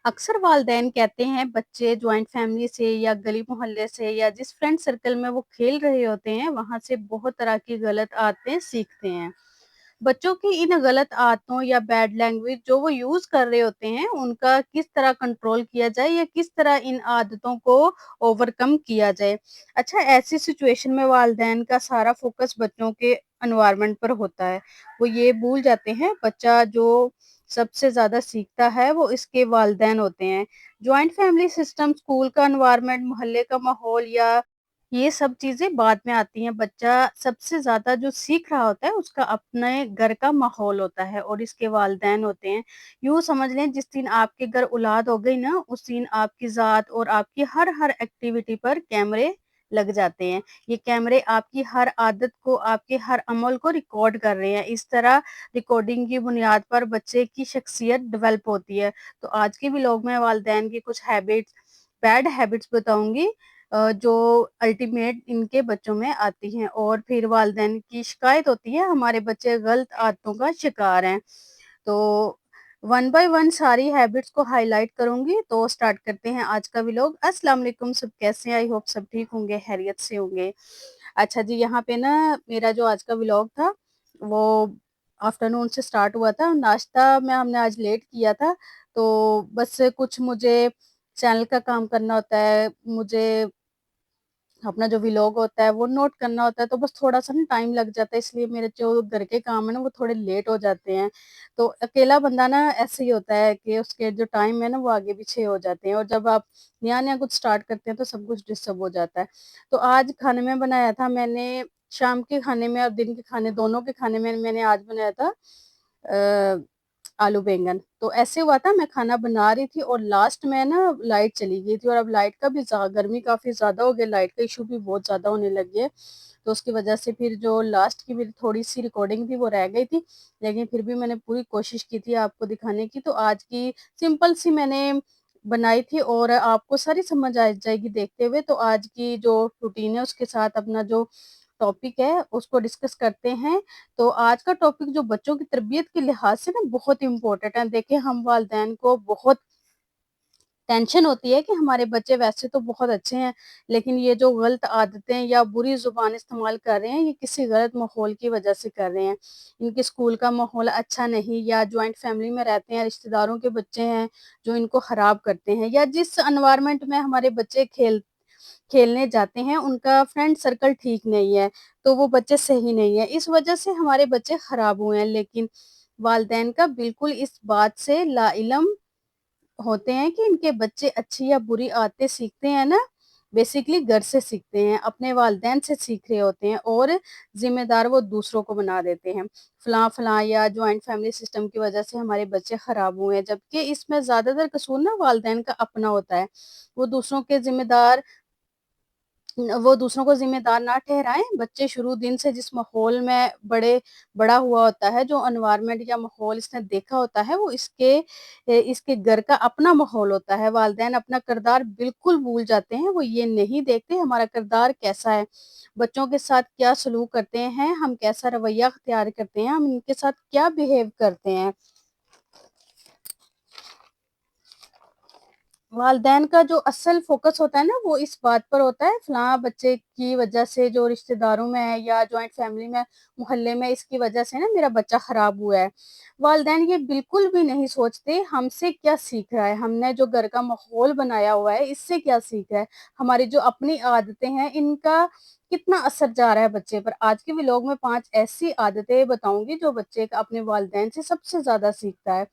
अक्सर वालिदैन कहते हैं बच्चे जॉइंट फैमिली से या गली मोहल्ले से या जिस फ्रेंड सर्कल में वो खेल रहे होते हैं वहां से बहुत तरह की गलत आदतें सीखते हैं। बच्चों की इन गलत आदतों या बैड लैंग्वेज जो वो यूज कर रहे होते हैं उनका किस तरह कंट्रोल किया जाए या किस तरह इन आदतों को ओवरकम किया जाए। अच्छा, ऐसी सिचुएशन में वालिदैन का सारा फोकस बच्चों के एनवायरनमेंट पर होता है। वो ये भूल जाते हैं बच्चा जो सबसे ज़्यादा सीखता है वो इसके वालिदैन होते हैं। जॉइंट फैमिली सिस्टम, स्कूल का एनवायरनमेंट, मोहल्ले का माहौल या ये सब चीज़ें बाद में आती हैं। बच्चा सबसे ज़्यादा जो सीख रहा होता है उसका अपने घर का माहौल होता है और इसके वालिदैन होते हैं। यूँ समझ लें जिस दिन आपके घर औलाद हो गई ना उस दिन आपकी ज़ात और आपकी हर एक्टिविटी पर कैमरे लग जाते हैं। ये कैमरे आपकी हर आदत को, आपके हर अमल को रिकॉर्ड कर रहे हैं। इस तरह रिकॉर्डिंग की बुनियाद पर बच्चे की शख्सियत डेवलप होती है। तो आज के व्लॉग में वालिदैन की कुछ हैबिट्स, बैड हैबिट्स बताऊँगी जो अल्टीमेट इनके बच्चों में आती हैं और फिर वालिदैन की शिकायत होती है हमारे बच्चे गलत आदतों का शिकार हैं। तो वन बाय वन सारी हैबिट्स को हाइलाइट करूंगी। तो स्टार्ट करते हैं आज का व्लॉग। अस्सलाम वालेकुम, सब कैसे हैं? आई होप सब ठीक होंगे, खैरियत से होंगे। अच्छा जी, यहाँ पे ना मेरा जो आज का व्लॉग था वो आफ्टरनून से स्टार्ट हुआ था। नाश्ता में हमने आज लेट किया था तो बस कुछ मुझे चैनल का काम करना होता है, मुझे अपना जो व्लॉग होता है वो नोट करना होता है, तो बस थोड़ा-सा ना टाइम लग जाता है, इसलिए मेरे जो घर के काम है ना वो थोड़े लेट हो जाते हैं। तो अकेला बंदा ना ऐसे ही होता है कि उसके जो टाइम है ना वो आगे-पीछे हो जाते हैं और जब आप नया-नया कुछ स्टार्ट करते हैं तो सब कुछ डिस्टर्ब हो जाता है। तो आज खाने में बनाया था मैंने, शाम के खाने में और दिन के खाने दोनों के खाने में मैंने आज बनाया था अ, आलू बैंगन। तो ऐसे हुआ था मैं खाना बना रही थी और लास्ट में ना लाइट चली गई थी और अब लाइट का भी गर्मी काफी ज्यादा हो गई, लाइट का इशू भी बहुत ज्यादा होने लग गया। तो उसकी वजह से फिर जो लास्ट की मेरी थोड़ी सी रिकॉर्डिंग थी वो रह गई थी, लेकिन फिर भी मैंने पूरी कोशिश की थी आपको दिखाने की। तो आज की सिंपल सी मैंने बनाई थी और आपको सारी समझ आ जाएगी देखते हुए। तो आज की जो रूटीन है उसके साथ अपना जो टॉपिक है उसको डिस्कस करते हैं। तो आज का टॉपिक जो बच्चों की तरबियत के लिहाज से ना बहुत इम्पोर्टेंट है। देखिए, हम वालिदैन को बहुत टेंशन होती है कि हमारे बच्चे वैसे तो बहुत अच्छे हैं, लेकिन ये जो गलत आदतें या बुरी ज़ुबान इस्तेमाल कर रहे हैं, ये किसी गलत माहौल की वजह से कर रहे हैं। इनके स्कूल का माहौल अच्छा नहीं या जॉइंट फैमिली में रहते हैं, रिश्तेदारों के बच्चे हैं जो इनको खराब करते हैं या जिस एनवायरनमेंट में हमारे बच्चे खेलने जाते हैं, उनका फ्रेंड सर्कल ठीक नहीं है, तो वो बच्चे सही नहीं है। इस वजह से हमारे बच्चे खराब हुए हैं, लेकिन वालिदैन का बिल्कुल इस बात से लाइलम होते हैं कि इनके बच्चे अच्छी या बुरी आदतें सीखते हैं ना, बेसिकली घर से सीखते हैं, अपने वालिदैन से सीख रहे होते हैं और ज़िम्मेदार वो दूसरों को बना देते हैं। फलाँ-फलाँ या जॉइंट फैमिली सिस्टम की वजह से हमारे बच्चे खराब हुए हैं, जबकि इसमें ज़्यादातर कसूर ना वालिदैन का अपना होता है। वो दूसरों के ज़िम्मेदार वो दूसरों को ज़िम्मेदार ना ठहराएँ। बच्चे शुरू दिन से जिस माहौल में बड़ा हुआ होता है, जो एनवायरनमेंट या माहौल इसने देखा होता है, वो इसके घर का अपना माहौल होता है। वालिदैन अपना किरदार बिल्कुल भूल जाते हैं, वो ये नहीं देखते हमारा किरदार कैसा है, बच्चों के साथ क्या सलूक करते हैं, हम कैसा रवैया अख्तियार करते हैं, हम इनके साथ क्या बिहेव करते हैं। वालिदैन का जो असल फ़ोकस होता है ना, वो इस बात पर होता है फलाँ बच्चे की वज़ह से जो रिश्तेदारों में है या जॉइंट फ़ैमिली में, मोहल्ले में इसकी वज़ह से ना मेरा बच्चा ख़राब हुआ है। वालिदैन ये बिल्कुल भी नहीं सोचते हमसे क्या सीख रहा है, हमने जो घर का माहौल बनाया हुआ है इससे क्या सीख रहा है, हमारी जो अपनी आदतें हैं इनका कितना असर जा रहा है बच्चे पर। आज के व्लॉग में 5 ऐसी आदतें बताऊँगी जो बच्चे अपने वालिदैन से सबसे ज़्यादा सीखता है।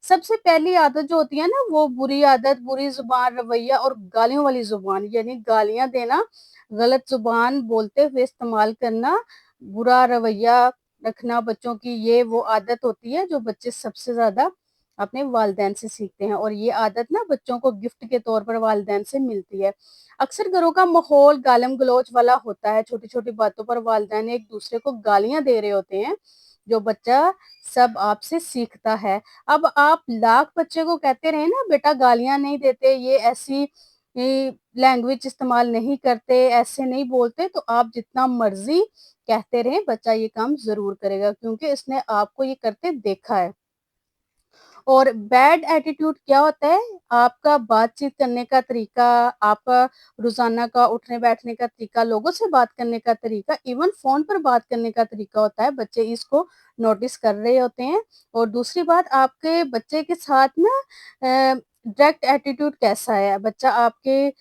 सबसे पहली आदत जो होती है ना वो बुरी आदत, बुरी ज़ुबान, रवैया और गालियों वाली ज़ुबान, यानी गालियाँ देना, गलत ज़ुबान बोलते हुए इस्तेमाल करना, बुरा रवैया रखना बच्चों की, ये वो आदत होती है जो बच्चे सबसे ज़्यादा अपने वालिदैन से सीखते हैं और ये आदत ना बच्चों को गिफ्ट के तौर पर वालिदैन से मिलती है। अक्सर घरों का माहौल गालम-गलौच वाला होता है, छोटी-छोटी बातों पर वालिदैन एक-दूसरे को गालियाँ दे रहे होते हैं, जो बच्चा सब आपसे सीखता है। अब आप लाख बच्चे को कहते रहें ना बेटा गालियाँ नहीं देते, ये ऐसी लैंग्वेज इस्तेमाल नहीं करते, ऐसे नहीं बोलते, तो आप जितना मर्ज़ी कहते रहें, बच्चा ये काम ज़रूर करेगा क्योंकि इसने आपको ये करते देखा है। और बैड एटीट्यूड क्या होता है? आपका बातचीत करने का तरीका, आपका रोज़ाना का उठने-बैठने का तरीका, लोगों से बात करने का तरीका, इवन फ़ोन पर बात करने का तरीका होता है, बच्चे इसको नोटिस कर रहे होते हैं। और दूसरी बात, आपके बच्चे के साथ ना डायरेक्ट एटीट्यूड कैसा है? बच्चा आपके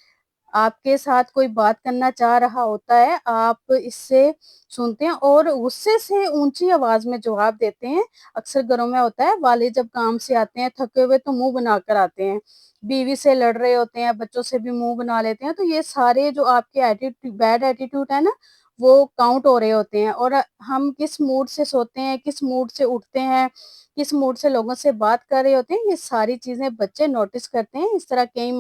आपके साथ कोई बात करना चाह रहा होता है, आप इससे सुनते हैं और गुस्से से ऊँची आवाज़ में जवाब देते हैं। अक्सर घरों में होता है, वालिद जब काम से आते हैं थके हुए तो मुँह बनाकर आते हैं। बीवी से लड़ रहे होते हैं, बच्चों से भी मुँह बना लेते हैं, तो ये सारे जो आपके बैड एटीट्यूड है ना, वो काउंट हो रहे होते हैं। और हम किस मूड से सोते हैं, किस मूड से उठते हैं, किस मूड से लोगों से बात कर रहे होते हैं, ये सारी चीज़ें बच्चे नोटिस करते हैं। इस तरह कई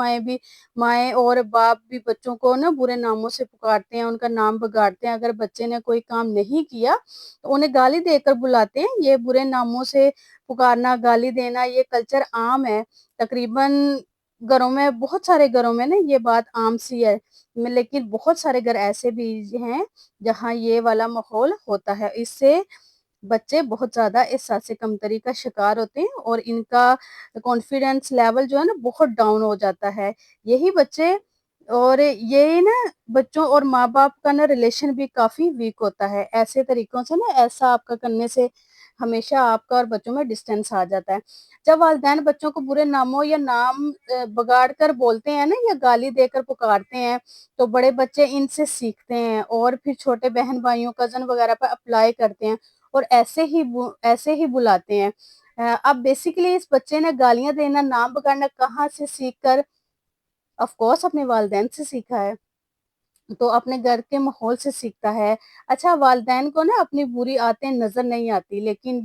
माएँ और बाप भी बच्चों को ना बुरे नामों से पुकारते हैं, उनका नाम बिगाड़ते हैं। अगर बच्चे ने कोई काम नहीं किया, तो उन्हें गाली देकर बुलाते हैं। ये बुरे नामों से पुकारना, गाली देना, ये कल्चर आम है। तकरीबन घरों में, बहुत सारे घरों में ना ये बात आम-सी है। लेकिन बहुत सारे घर ऐसे भी हैं, जहाँ ये वाला माहौल होता है। इससे बच्चे बहुत ज़्यादा एहसास कमतरी का शिकार होते हैं और इनका कॉन्फिडेंस लेवल जो है ना, बहुत डाउन हो जाता है। यही बच्चे और ये ना बच्चों और माँ-बाप का ना रिलेशन भी काफ़ी वीक होता है। ऐसे तरीकों से ना, ऐसा आपका करने से हमेशा आपका और बच्चों में डिस्टेंस आ जाता है। जब वालिदैन बच्चों को बुरे नामों या नाम बिगाड़ कर बोलते हैं ना, या गाली देकर पुकारते हैं, तो बड़े बच्चे इनसे सीखते हैं और फिर छोटे बहन-भाइयों, कज़न वगैरह पर अप्लाई करते हैं और ऐसे ही बुलाते हैं। अब बेसिकली इस बच्चे ने गालियाँ देना, नाम बिगाड़ना कहाँ से सीख कर, ऑफ कोर्स अपने वालिदैन से सीखा है। तो अपने घर के माहौल से सीखता है। अच्छा, वालिदैन को ना अपनी बुरी आदतें नज़र नहीं आती, लेकिन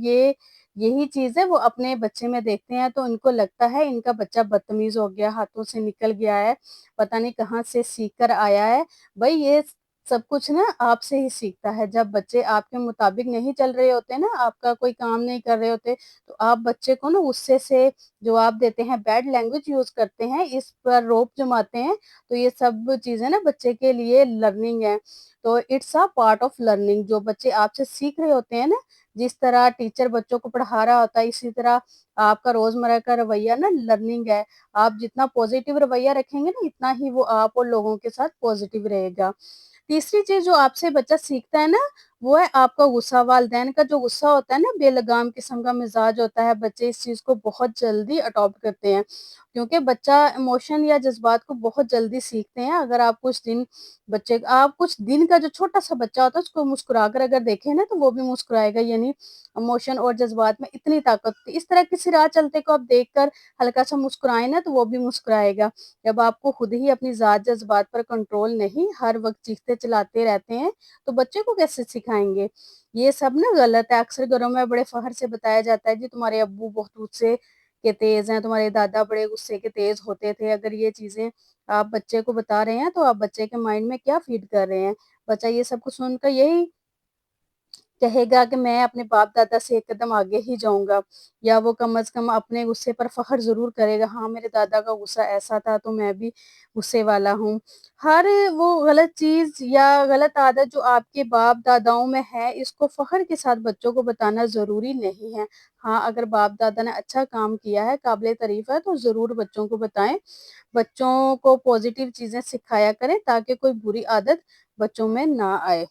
यही चीज़ है वो अपने बच्चे में देखते हैं, तो इनको लगता है इनका बच्चा बदतमीज़ हो गया, हाथों से निकल गया है, पता नहीं कहाँ से सीख कर आया है। भई ये सब कुछ ना आपसे ही सीखता है। जब बच्चे आपके मुताबिक नहीं चल रहे होते ना, आपका कोई काम नहीं कर रहे होते, तो आप बच्चे को ना गुस्से से जवाब देते हैं, बैड लैंग्वेज यूज़ करते हैं, इस पर रोब जमाते हैं। तो ये सब चीज़ें ना बच्चे के लिए लर्निंग है। तो it's a part of learning, जो बच्चे आपसे सीख रहे होते हैं ना, जिस तरह टीचर बच्चों को पढ़ा रहा होता है, इसी तरह आपका रोज़मर्रा का रवैया ना लर्निंग है। आप जितना पॉज़िटिव रवैया रखेंगे ना, इतना ही वो आप और लोगों के साथ पॉज़िटिव रहेगा। तीसरी चीज़ जो आपसे बच्चा सीखता है ना, वो है आपका गुस्सा। वालिदैन का जो गुस्सा होता है ना, बेलगाम किस्म का मिज़ाज होता है, बच्चे इस चीज़ को बहुत जल्दी अडॉप्ट करते हैं। क्योंकि बच्चा इमोशन या जज़्बात को बहुत जल्दी सीखते हैं। अगर आप कुछ दिन का जो छोटा-सा बच्चा होता है, उसको मुस्कुरा कर अगर देखें ना, तो वो भी मुस्कुराएगा। यानी इमोशन और जज़्बात में इतनी ताकत होती है। इस तरह किसी राह चलते को आप देखकर हल्का-सा मुस्कुराएँ ना, तो वो भी मुस्कुराएगा। जब आपको खुद ही अपनी ज़ात जज़्बात पर कंट्रोल नहीं, हर वक़्त चीखते-चिल्लाते रहते हैं, तो बच्चे को कैसे सिखाएँगे? ये सब ना गलत है। अक्सर घरों में बड़े फ़ख्र से बताया जाता है, जी तुम्हारे अब्बू बहुत गुस्से के तेज़ हैं, तुम्हारे दादा बड़े गुस्से के तेज़ होते थे। अगर ये चीज़ें आप बच्चे को बता रहे हैं, तो आप बच्चे के माइंड में क्या फ़ीड कर रहे हैं? बच्चा ये सब कुछ सुनकर यही कहेगा कि मैं अपने बाप-दादा से एक कदम आगे ही जाऊँगा, या वो कम से कम अपने गुस्से पर फ़ख्र ज़रूर करेगा, हाँ, मेरे दादा का गुस्सा ऐसा था, तो मैं भी गुस्से वाला हूँ। हर वो गलत चीज़ या गलत आदत जो आपके बाप-दादाओं में है, इसको फ़ख्र के साथ बच्चों को बताना ज़रूरी नहीं है। हाँ, अगर बाप-दादा ने अच्छा काम किया है, काबिल तारीफ़ है, तो ज़रूर बच्चों को बताएँ। बच्चों को पॉज़िटिव चीज़ें सिखाया करें, ताकि कोई बुरी आदत बच्चों में ना आए।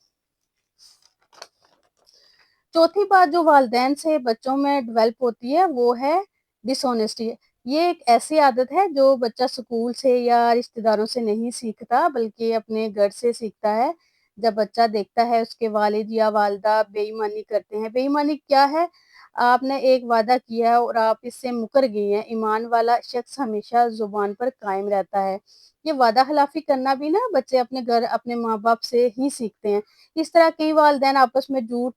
चौथी बात जो वालिदैन से बच्चों में डेवलप होती है, वो है डिसऑनेस्टी। ये एक ऐसी आदत है जो बच्चा स्कूल से या रिश्तेदारों से नहीं सीखता, बल्कि अपने घर से सीखता है। जब बच्चा देखता है उसके वालिद या वालिदा बेईमानी करते हैं। बेईमानी क्या है? आपने एक वादा किया है और आप इससे मुकर गई हैं। ईमान वाला शख्स हमेशा ज़ुबान पर कायम रहता है। ये वादा खिलाफ़ी करना भी ना बच्चे अपने घर, अपने माँ-बाप से ही सीखते हैं। इस तरह कई वालिदैन आपस में झूठ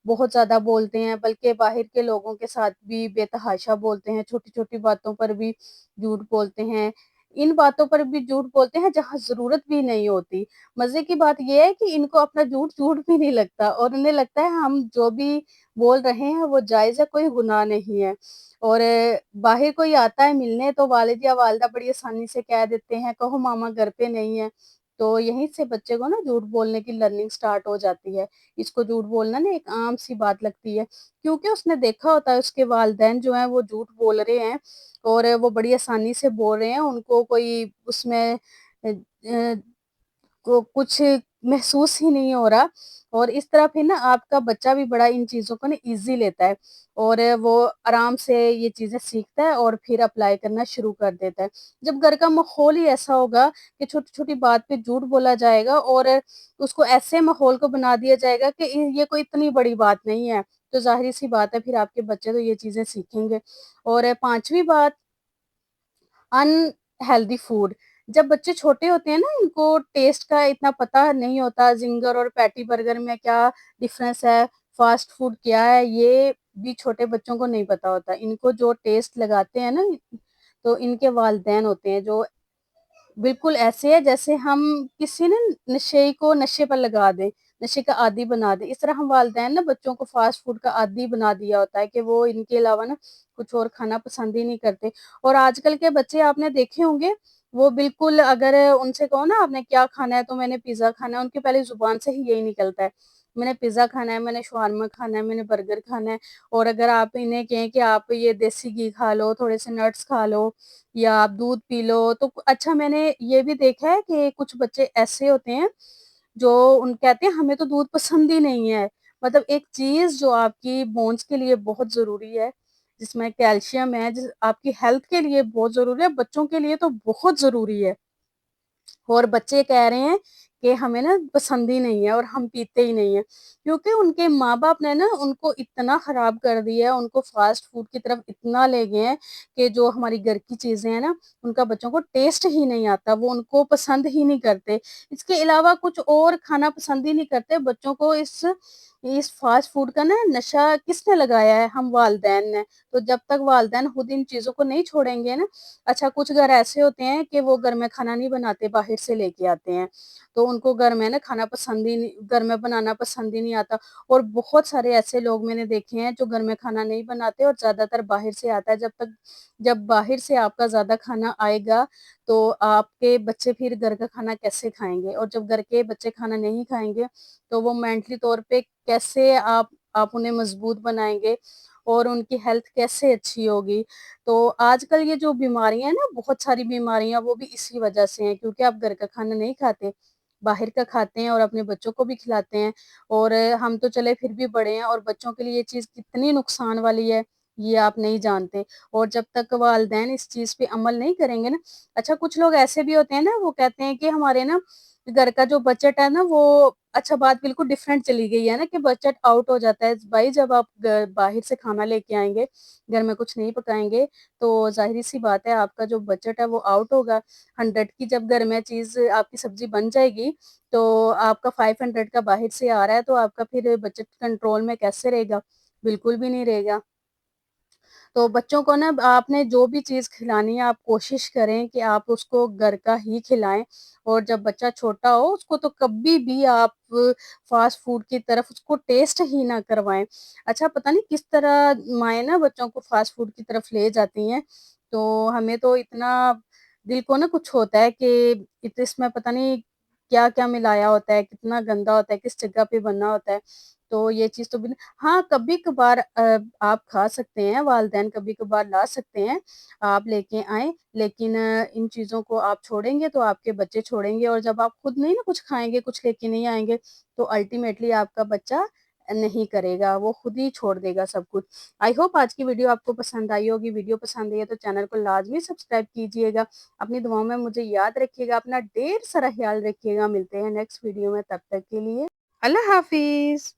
बहुत ज़्यादा बोलते हैं, बल्कि बाहर के लोगों के साथ भी बेतहाशा बोलते हैं, छोटी-छोटी बातों पर भी झूठ बोलते हैं। इन बातों पर भी झूठ बोलते हैं जहाँ ज़रूरत भी नहीं होती। मज़े की बात ये है कि इनको अपना झूठ, झूठ भी नहीं लगता और उन्हें लगता है हम जो भी बोल रहे हैं वो जायज़ है, कोई गुनाह नहीं है। और बाहर कोई आता है मिलने, तो वालिद या वालिदा बड़ी आसानी से कह देते हैं, कहो मामा घर पे नहीं है। تو یہیں سے بچے کو نا جھوٹ بولنے کی لرننگ سٹارٹ ہو جاتی ہے۔ اس کو جھوٹ بولنا نا ایک عام سی بات لگتی ہے، کیونکہ اس نے دیکھا ہوتا ہے اس کے والدین جو ہیں وہ جھوٹ بول رہے ہیں اور وہ بڑی آسانی سے بول رہے ہیں، ان کو کوئی اس میں کو کچھ محسوس ہی نہیں ہو رہا، اور اس طرح پھر نا آپ کا بچہ بھی بڑا ان چیزوں کو نا ایزی لیتا ہے اور وہ آرام سے یہ چیزیں سیکھتا ہے اور پھر اپلائی کرنا شروع کر دیتا ہے۔ جب گھر کا ماحول ہی ایسا ہوگا کہ چھوٹی چھوٹی بات پہ جھوٹ بولا جائے گا اور اس کو ایسے ماحول کو بنا دیا جائے گا کہ یہ کوئی اتنی بڑی بات نہیں ہے، تو ظاہر سی بات ہے پھر آپ کے بچے تو یہ چیزیں سیکھیں گے۔ اور پانچویں بات، ان ہیلدی فوڈ۔ جب بچے چھوٹے ہوتے ہیں نا، ان کو ٹیسٹ کا اتنا پتہ نہیں ہوتا، زنگر اور پیٹی برگر میں کیا ڈفرنس ہے، فاسٹ فوڈ کیا ہے، یہ بھی چھوٹے بچوں کو نہیں پتا ہوتا۔ ان کو جو ٹیسٹ لگاتے ہیں نا، تو ان کے والدین ہوتے ہیں جو بالکل ایسے ہے جیسے ہم کسی نا نشے کو نشے پر لگا دیں، نشے کا عادی بنا دیں، اس طرح ہم والدین نا بچوں کو فاسٹ فوڈ کا عادی بنا دیا ہوتا ہے کہ وہ ان کے علاوہ نا کچھ اور کھانا پسند ہی نہیں کرتے۔ اور آج کل کے بچے آپ نے دیکھے ہوں گے، وہ بالکل اگر ان سے کہو نا آپ نے کیا کھانا ہے تو میں نے پیزا کھانا ہے، ان کی پہلی زبان سے ہی یہی نکلتا ہے، میں نے پیزا کھانا ہے، میں نے شاورما کھانا ہے، میں نے برگر کھانا ہے۔ اور اگر آپ انہیں کہیں کہ آپ یہ دیسی گھی کھا لو، تھوڑے سے نٹس کھا لو یا آپ دودھ پی لو، تو اچھا میں نے یہ بھی دیکھا ہے کہ کچھ بچے ایسے ہوتے ہیں جو ان کہتے ہیں ہمیں تو دودھ پسند ہی نہیں ہے۔ مطلب ایک چیز جو آپ کی بونس کے لیے بہت ضروری ہے، جس میں کیلشیم ہے، جس آپ کی ہیلتھ کے لیے بہت ضروری ہے، بچوں کے لیے تو بہت ضروری ہے، اور بچے کہہ رہے ہیں کہ ہمیں نا پسند ہی نہیں ہے اور ہم پیتے ہی نہیں ہیں، کیونکہ ان کے ماں باپ نے نا ان کو اتنا خراب کر دیا ہے، ان کو فاسٹ فوڈ کی طرف اتنا لے گئے ہیں کہ جو ہماری گھر کی چیزیں ہیں نا ان کا بچوں کو ٹیسٹ ہی نہیں آتا، وہ ان کو پسند ہی نہیں کرتے، اس کے علاوہ کچھ اور کھانا پسند ہی نہیں کرتے۔ بچوں کو اس فاسٹ فوڈ کا نا نشہ کس نے لگایا ہے؟ ہم والدین نے۔ تو جب تک والدین خود ان چیزوں کو نہیں چھوڑیں گے نا، اچھا کچھ گھر ایسے ہوتے ہیں کہ وہ گھر میں کھانا نہیں بناتے، باہر سے لے کے آتے ہیں، تو ان کو گھر میں نا کھانا پسند ہی نہیں، گھر میں بنانا پسند ہی نہیں آتا۔ اور بہت سارے ایسے لوگ میں نے دیکھے ہیں جو گھر میں کھانا نہیں بناتے اور زیادہ تر باہر سے آتا ہے۔ جب باہر سے آپ کا زیادہ کھانا آئے گا تو آپ کے بچے پھر گھر کا کھانا کیسے کھائیں گے؟ اور جب گھر کے بچے کھانا نہیں کھائیں گے تو وہ مینٹلی طور پہ کیسے آپ انہیں مضبوط بنائیں گے اور ان کی ہیلتھ کیسے اچھی ہوگی؟ تو آج کل یہ جو بیماریاں ہیں نا، بہت ساری بیماریاں، وہ بھی اسی وجہ سے ہیں، کیونکہ آپ گھر کا کھانا نہیں کھاتے، باہر کا کھاتے ہیں اور اپنے بچوں کو بھی کھلاتے ہیں۔ اور ہم تو چلے پھر بھی بڑے ہیں، اور بچوں کے لیے یہ چیز کتنی نقصان والی ہے یہ آپ نہیں جانتے۔ اور جب تک والدین اس چیز پہ عمل نہیں کریں گے نا، اچھا کچھ لوگ ایسے بھی ہوتے ہیں نا، وہ کہتے ہیں کہ ہمارے نا گھر کا جو بجٹ ہے نا وہ، اچھا بات بالکل ڈفرینٹ چلی گئی ہے نا کہ بجٹ آؤٹ ہو جاتا ہے۔ بھائی جب آپ باہر سے کھانا لے کے آئیں گے، گھر میں کچھ نہیں پکائیں گے، تو ظاہری سی بات ہے آپ کا جو بجٹ ہے وہ آؤٹ ہوگا۔ 100 کی جب گھر میں چیز آپ کی سبزی بن جائے گی تو آپ کا 500 کا باہر سے آ رہا ہے، تو آپ کا پھر بجٹ کنٹرول میں کیسے رہے گا؟ بالکل بھی نہیں رہے گا۔ تو بچوں کو نا آپ نے جو بھی چیز کھلانی ہے آپ کوشش کریں کہ آپ اس کو گھر کا ہی کھلائیں، اور جب بچہ چھوٹا ہو اس کو تو کبھی بھی آپ فاسٹ فوڈ کی طرف اس کو ٹیسٹ ہی نہ کروائیں۔ اچھا پتہ نہیں کس طرح مائیں نا بچوں کو فاسٹ فوڈ کی طرف لے جاتی ہیں، تو ہمیں تو اتنا دل کو نا کچھ ہوتا ہے کہ اس میں پتہ نہیں کیا کیا ملایا ہوتا ہے، کتنا گندا ہوتا ہے، کس جگہ پہ بنا ہوتا ہے، تو یہ چیز تو ہاں کبھی کبھار آپ کھا سکتے ہیں، والدین کبھی کبھار لا سکتے ہیں، آپ لے کے آئیں، لیکن ان چیزوں کو آپ چھوڑیں گے تو آپ کے بچے چھوڑیں گے، اور جب آپ خود نہیں نا کچھ کھائیں گے، کچھ لے کے نہیں آئیں گے، تو الٹیمیٹلی آپ کا بچہ نہیں کرے گا، وہ خود ہی چھوڑ دے گا سب کچھ۔ آئی ہوپ آج کی ویڈیو آپ کو پسند آئی ہوگی۔ ویڈیو پسند آئی ہے تو چینل کو لازمی سبسکرائب کیجئے گا، اپنی دعاؤں میں مجھے یاد رکھیے گا، اپنا ڈھیر سارا خیال رکھیے گا۔ ملتے ہیں نیکسٹ ویڈیو میں، تب تک کے لیے اللہ حافظ۔